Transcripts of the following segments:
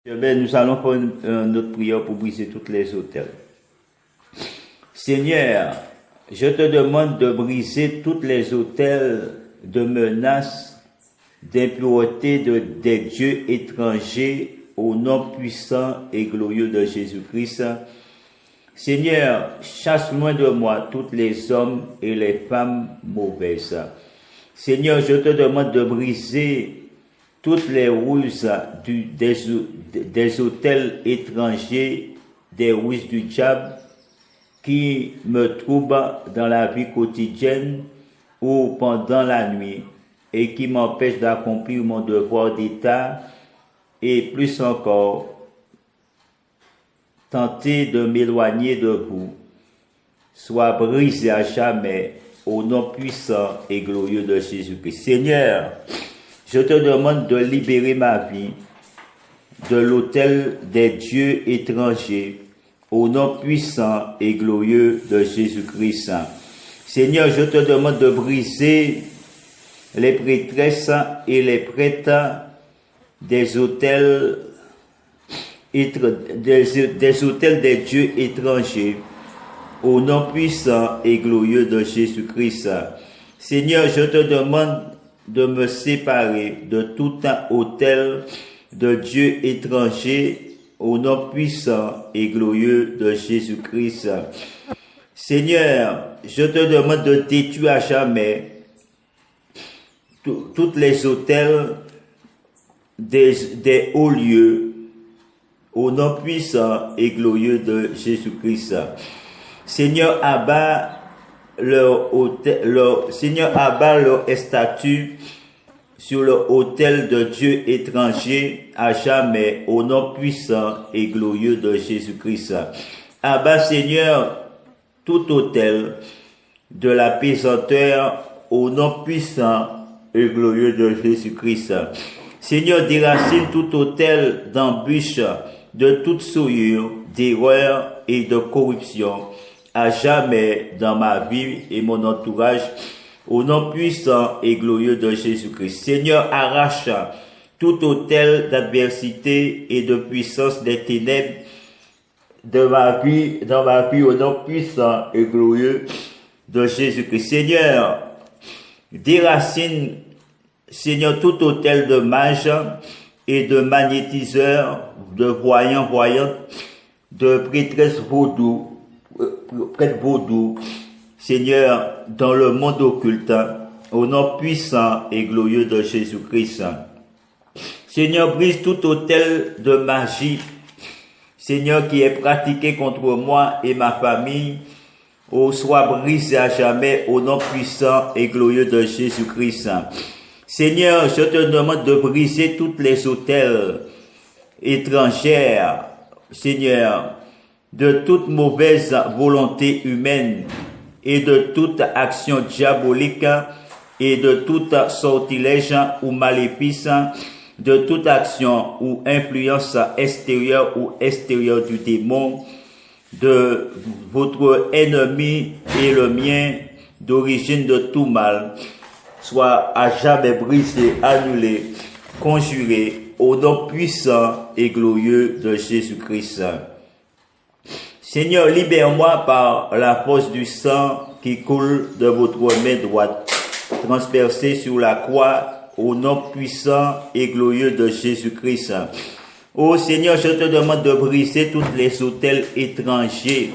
Nous allons faire notre prière pour briser toutes les autels. Seigneur, je te demande de briser toutes les autels de menaces, d'impureté des dieux étrangers au nom puissant et glorieux de Jésus-Christ. Seigneur, chasse loin de moi tous les hommes et les femmes mauvaises. Seigneur, je te demande de briser toutes les ruses des autels étrangers, des ruses du diable qui me troublent dans la vie quotidienne ou pendant la nuit et qui m'empêchent d'accomplir mon devoir d'État et plus encore, tenter de m'éloigner de vous, soit brisé à jamais au nom puissant et glorieux de Jésus-Christ. Seigneur, je te demande de libérer ma vie de l'autel des dieux étrangers au nom puissant et glorieux de Jésus-Christ. Seigneur, je te demande de briser les prêtresses et les prêtres des autels des dieux étrangers au nom puissant et glorieux de Jésus-Christ. Seigneur, je te demande de me séparer de tout un autel de dieux étrangers au nom puissant et glorieux de Jésus-Christ. Seigneur, je te demande de détruire à jamais toutes les autels des hauts lieux au nom puissant et glorieux de Jésus-Christ. Seigneur, abat leur statut sur le autel de Dieu étranger à jamais au nom puissant et glorieux de Jésus-Christ. Abat, Seigneur, tout autel de la pesanteur au nom puissant et glorieux de Jésus-Christ. Seigneur, déracine tout autel d'embûche, de toute souillure, d'erreur et de corruption à jamais dans ma vie et mon entourage, au nom puissant et glorieux de Jésus-Christ. Seigneur, arrache tout autel d'adversité et de puissance des ténèbres dans ma vie, au nom puissant et glorieux de Jésus-Christ. Seigneur, déracine, Seigneur, tout autel de mages et de magnétiseurs, de voyants, voyantes, de prêtresses vaudou, prêtre vaudou, Seigneur, dans le monde occulte, au nom puissant et glorieux de Jésus-Christ. Seigneur, brise tout autel de magie, Seigneur, qui est pratiqué contre moi et ma famille, soit brisé à jamais au nom puissant et glorieux de Jésus-Christ. Seigneur, je te demande de briser toutes les autels étrangères, Seigneur, de toute mauvaise volonté humaine et de toute action diabolique et de toute sortilège ou maléfice, de toute action ou influence extérieure ou extérieure du démon, de votre ennemi et le mien, d'origine de tout mal, soit à jamais brisé, annulé, conjuré au nom puissant et glorieux de Jésus-Christ. Seigneur, libère-moi par la force du sang qui coule de votre main droite, transpercée sur la croix, au nom puissant et glorieux de Jésus-Christ. Ô Seigneur, je te demande de briser tous les autels étrangers,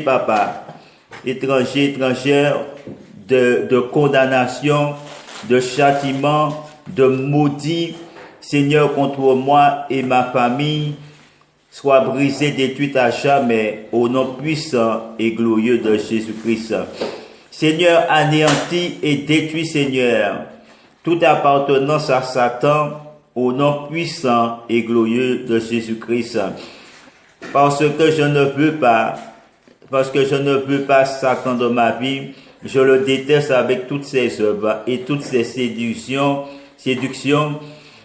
papa, étrangères, de condamnation, de châtiment, de maudit, Seigneur, contre moi et ma famille, soit brisé, détruit à jamais, au nom puissant et glorieux de Jésus-Christ. Seigneur, anéantis et détruis, Seigneur, toute appartenance à Satan, au nom puissant et glorieux de Jésus-Christ. Parce que je ne veux pas Satan dans ma vie, je le déteste avec toutes ses œuvres et toutes ses séductions,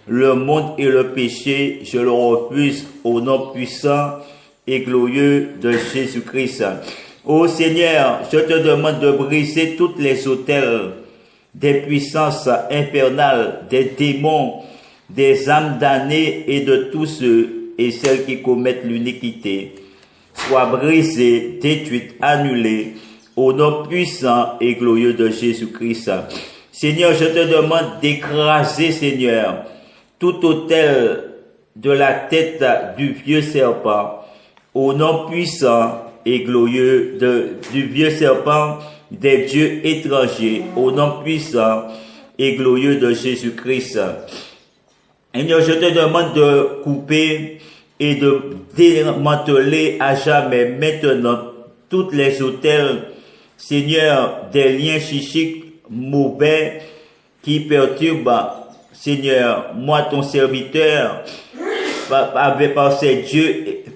le monde et le péché, je le refuse au nom puissant et glorieux de Jésus-Christ. Ô Seigneur, je te demande de briser toutes les autels des puissances infernales, des démons des âmes damnées et de tous ceux et celles qui commettent l'iniquité soient brisées, détruites, annulées, au nom puissant et glorieux de Jésus-Christ. Seigneur, je te demande d'écraser, Seigneur, tout autel de la tête du vieux serpent, au nom puissant et glorieux du vieux serpent des dieux étrangers, au nom puissant et glorieux de Jésus-Christ. Seigneur, je te demande de couper et de démanteler à jamais maintenant toutes les autels, Seigneur, des liens psychiques mauvais qui perturbent, Seigneur, moi ton serviteur, par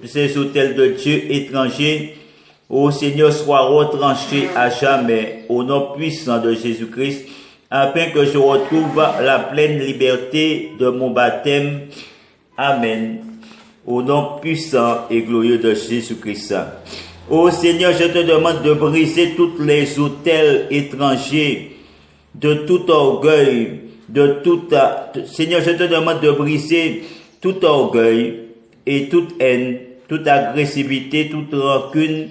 ces autels de Dieu étrangers, ô Seigneur, sois retranché à jamais au nom puissant de Jésus-Christ, afin que je retrouve la pleine liberté de mon baptême. Amen. Au nom puissant et glorieux de Jésus-Christ. Ô Seigneur, je te demande de briser tous les autels étrangers, de tout orgueil, Seigneur, je te demande de briser tout orgueil et toute haine, toute agressivité, toute rancune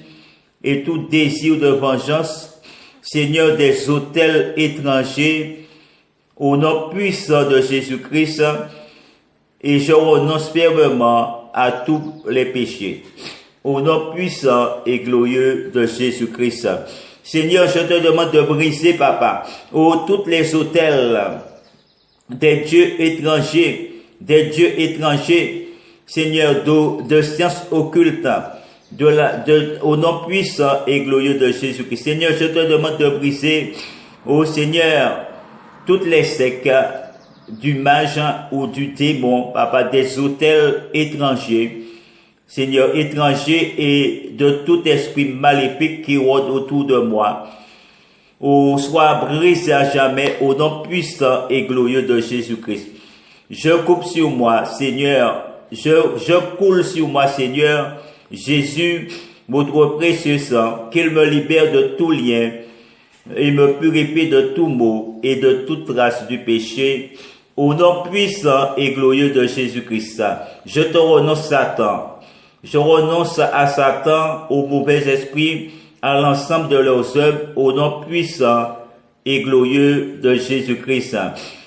et tout désir de vengeance, Seigneur, des autels étrangers, au nom puissant de Jésus-Christ, et je renonce fermement à tous les péchés. Au nom puissant et glorieux de Jésus-Christ. Seigneur, je te demande de briser, Papa, toutes les autels des dieux étrangers, Seigneur, de sciences occultes, au nom puissant et glorieux de Jésus-Christ. Seigneur, je te demande de briser, Seigneur, toutes les sectes du mage ou du démon, Papa, des autels étrangers, Seigneur, étrangers et de tout esprit maléfique qui rôde autour de moi. Sois brisé à jamais au nom puissant et glorieux de Jésus-Christ. Je coupe sur moi, Seigneur, je coule sur moi, Seigneur, Jésus, votre précieux sang, qu'il me libère de tout lien et me purifie de tout mot et de toute trace du péché. Au nom puissant et glorieux de Jésus-Christ, je te renonce, Satan. Je renonce à Satan, aux mauvais esprits, à l'ensemble de leurs œuvres, au nom puissant et glorieux de Jésus-Christ.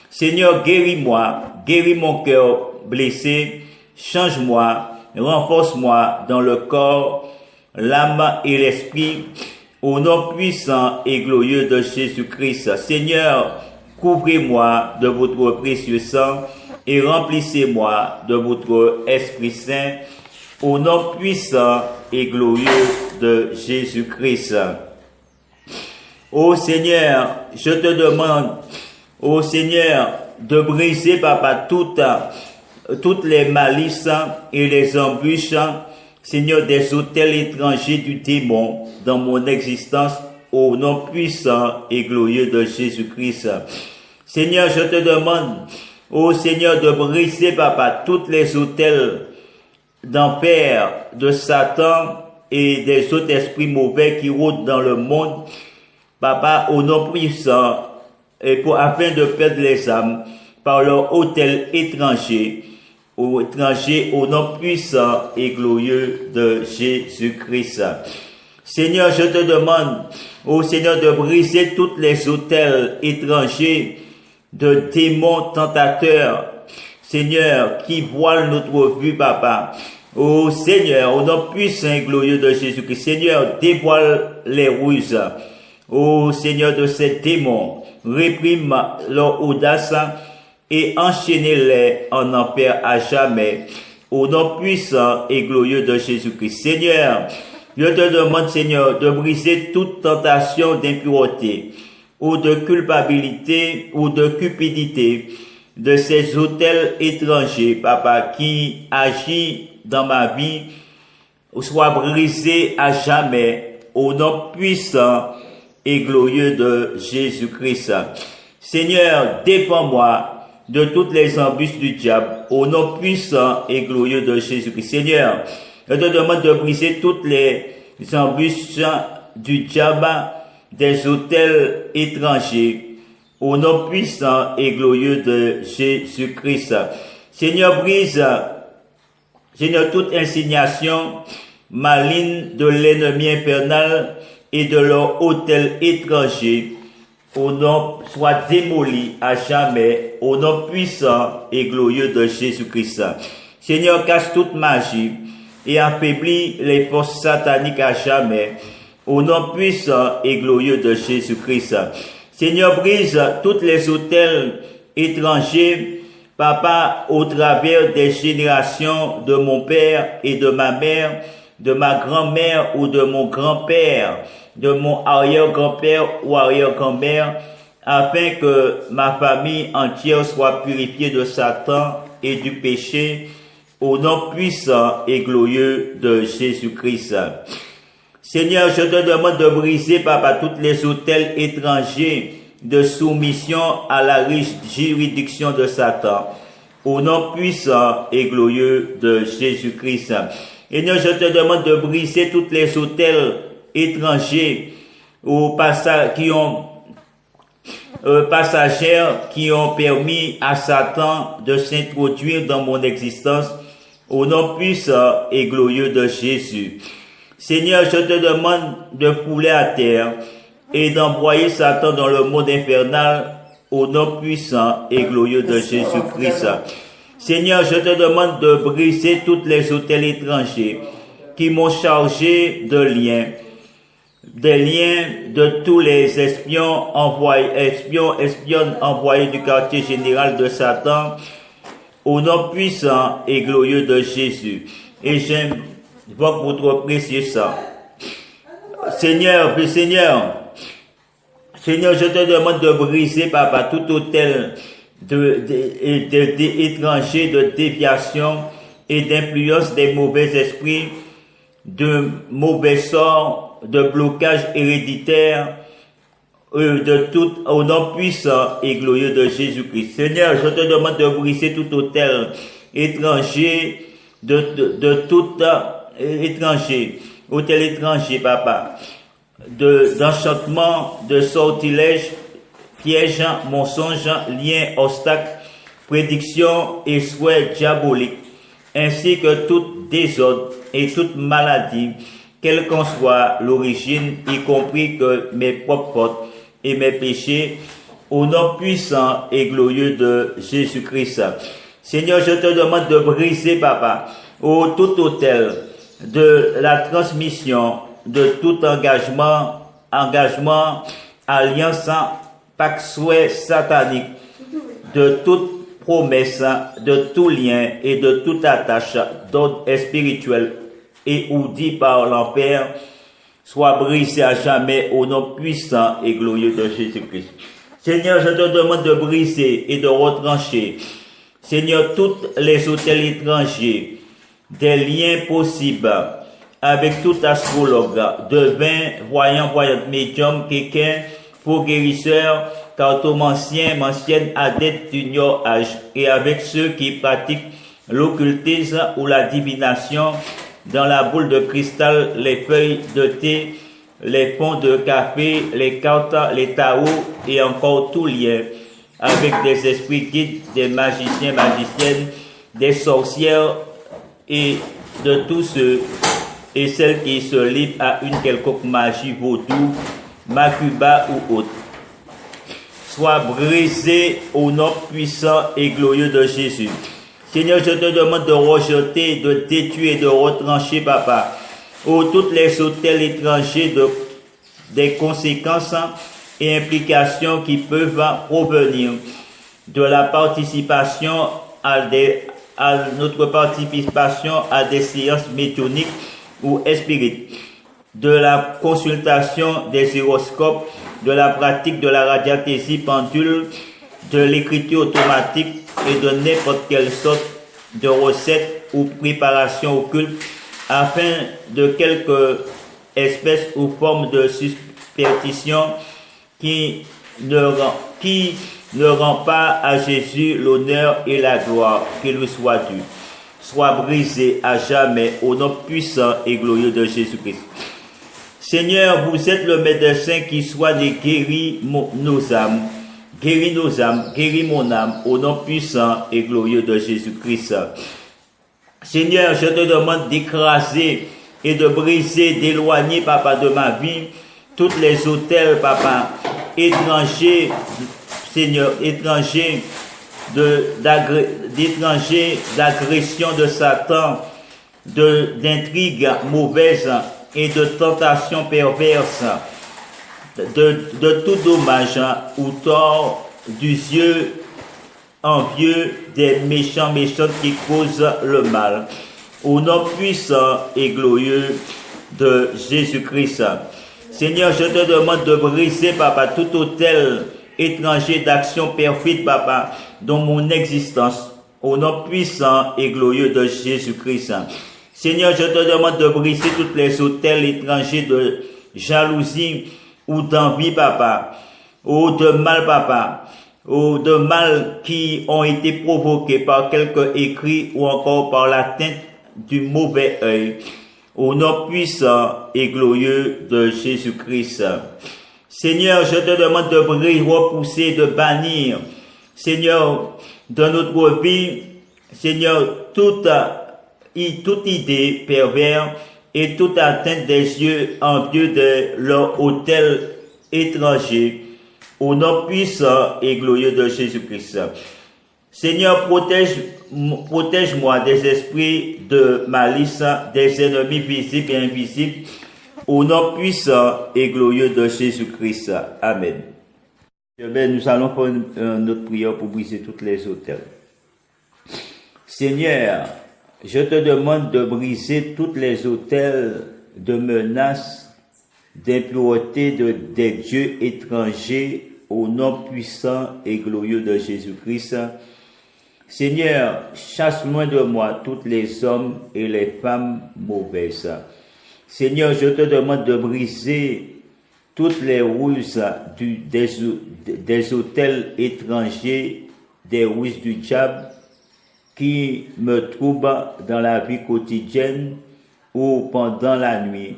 Seigneur, guéris-moi, guéris mon cœur blessé, change-moi, renforce-moi dans le corps, l'âme et l'esprit, au nom puissant et glorieux de Jésus-Christ. Seigneur, couvrez-moi de votre précieux sang et remplissez-moi de votre Esprit Saint, au nom puissant et glorieux de Jésus-Christ. Ô Seigneur, je te demande, ô Seigneur, de briser, Papa, toutes les malices et les embûches, Seigneur, des autels étrangers du démon dans mon existence, au nom puissant et glorieux de Jésus-Christ. Seigneur, je te demande, ô Seigneur, de briser, Papa, toutes les autels d'enfer, de Satan et des autres esprits mauvais qui rôdent dans le monde, Papa, au nom puissant, et afin de perdre les âmes par leur autel étranger, au nom puissant et glorieux de Jésus-Christ. Seigneur, je te demande, ô Seigneur, de briser toutes les autels étrangers de démons tentateurs, Seigneur, qui voilent notre vue, Papa. Ô Seigneur, au nom puissant et glorieux de Jésus-Christ, Seigneur, dévoile les ruses. Ô Seigneur de ces démons, réprime leur audace et enchaînez-les en enfer à jamais. Au nom puissant et glorieux de Jésus-Christ. Seigneur, je te demande, Seigneur, de briser toute tentation d'impureté ou de culpabilité ou de cupidité de ces autels étrangers, Papa, qui agit dans ma vie, soit brisé à jamais au nom puissant et glorieux de Jésus-Christ. Seigneur, défends-moi de toutes les embûches du diable au nom puissant et glorieux de Jésus-Christ. Seigneur, je te demande de briser toutes les embûches du diable, des autels étrangers, au nom puissant et glorieux de Jésus-Christ. Seigneur, brise, Seigneur, toute insignation maligne de l'ennemi infernal et de leur autel étranger, au nom, soit démoli à jamais, au nom puissant et glorieux de Jésus-Christ. Seigneur, cache toute magie et affaiblit les forces sataniques à jamais, au nom puissant et glorieux de Jésus-Christ. Seigneur, brise toutes les autels étrangers, Papa, au travers des générations de mon père et de ma mère, de ma grand-mère ou de mon grand-père, de mon arrière-grand-père ou arrière-grand-mère, afin que ma famille entière soit purifiée de Satan et du péché, au nom puissant et glorieux de Jésus-Christ. Seigneur, je te demande de briser, Papa, tous les autels étrangers de soumission à la riche juridiction de Satan, au nom puissant et glorieux de Jésus-Christ. Seigneur, je te demande de briser tous les autels étrangers passagères qui ont permis à Satan de s'introduire dans mon existence, au nom puissant et glorieux de Jésus. Seigneur, je te demande de fouler à terre et d'envoyer Satan dans le monde infernal, au nom puissant et glorieux de Jésus-Christ. Seigneur, je te demande de briser toutes les autels étrangers qui m'ont chargé de liens, des liens de tous les espionnes envoyés du quartier général de Satan, au nom puissant et glorieux de Jésus. Et j'aime votre précieux sang. Seigneur, je te demande de briser, Papa, tout autel étranger de déviation et d'influence des mauvais esprits, de mauvais sorts, de blocage héréditaire, de tout, au nom puissant et glorieux de Jésus-Christ. Seigneur, je te demande de briser tout autel étranger, autel étranger, Papa, d'enchantement, de sortilège, piège, mensonge, lien, obstacle, prédiction et souhait diabolique, ainsi que tout désordre et toute maladie, quelle qu'en soit l'origine, y compris que mes propres fautes et mes péchés, au nom puissant et glorieux de Jésus-Christ. Seigneur, je te demande de briser, Papa, tout autel de la transmission de tout engagement, alliance, pacte, souhait satanique, de toute promesse, de tout lien et de toute attache d'ordre spirituel et ou dit par l'enfer, soit brisé à jamais au nom puissant et glorieux de Jésus-Christ. Seigneur, je te demande de briser et de retrancher, Seigneur, toutes les autels étrangers, des liens possibles avec tout astrologue, devin, voyant, médium, quelqu'un, faux guérisseur, cartomancien, ancienne adepte du New Age, et avec ceux qui pratiquent l'occultisme ou la divination dans la boule de cristal, les feuilles de thé, les fonds de café, les cartes, les tarots et encore tout lien avec des esprits guides, des magiciens, magiciennes, des sorcières et de tous ceux et celles qui se livrent à une quelconque magie vaudou, macuba ou autre, soit brisé au nom puissant et glorieux de Jésus. Seigneur, je te demande de rejeter, de détruire et de retrancher, Papa, toutes les autels étrangers des conséquences et implications qui peuvent provenir de la participation à notre participation à des séances médiumniques ou spirites, de la consultation des horoscopes, de la pratique de la radiesthésie pendule, de l'écriture automatique et de n'importe quelle sorte de recette ou préparation occulte afin de quelque espèce ou forme de superstition qui ne rend pas à Jésus l'honneur et la gloire qui lui soit due, soit brisé à jamais au nom puissant et glorieux de Jésus-Christ. Seigneur, vous êtes le médecin qui soigne et guérit nos âmes Guéris nos âmes, guéris mon âme, au nom puissant et glorieux de Jésus-Christ. Seigneur, je te demande d'écraser et de briser, d'éloigner, papa, de ma vie, toutes les autels, papa, étrangers, Seigneur, étrangers, d'étrangers, d'agression de Satan, d'intrigues mauvaises et de tentations perverses, de tout dommage ou tort du yeux envieux des méchants qui causent le mal. Au nom puissant et glorieux de Jésus-Christ. Seigneur, je te demande de briser, papa, tout autel étranger d'action perfide, papa, dans mon existence. Au nom puissant et glorieux de Jésus-Christ. Seigneur, je te demande de briser toutes les autels étrangers de jalousie ou d'envie, papa, ou de mal, papa, ou de mal qui ont été provoqués par quelques écrits ou encore par l'atteinte du mauvais œil. Au nom puissant et glorieux de Jésus-Christ. Seigneur, je te demande de repousser, de bannir, Seigneur, dans notre vie, Seigneur, toute idée perverse et toute atteinte des yeux envieux de leur autel étranger, au nom puissant et glorieux de Jésus-Christ. Seigneur, protège-moi des esprits de malice, des ennemis visibles et invisibles, au nom puissant et glorieux de Jésus-Christ. Amen. Nous allons faire notre prière pour briser toutes les autels. Seigneur, je te demande de briser toutes les autels de menaces, d'impureté des dieux étrangers, au nom puissant et glorieux de Jésus-Christ. Seigneur, chasse loin de moi tous les hommes et les femmes mauvaises. Seigneur, je te demande de briser toutes les ruses des autels étrangers, des ruses du diable qui me troublent dans la vie quotidienne ou pendant la nuit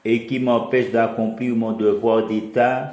et qui m'empêchent d'accomplir mon devoir d'État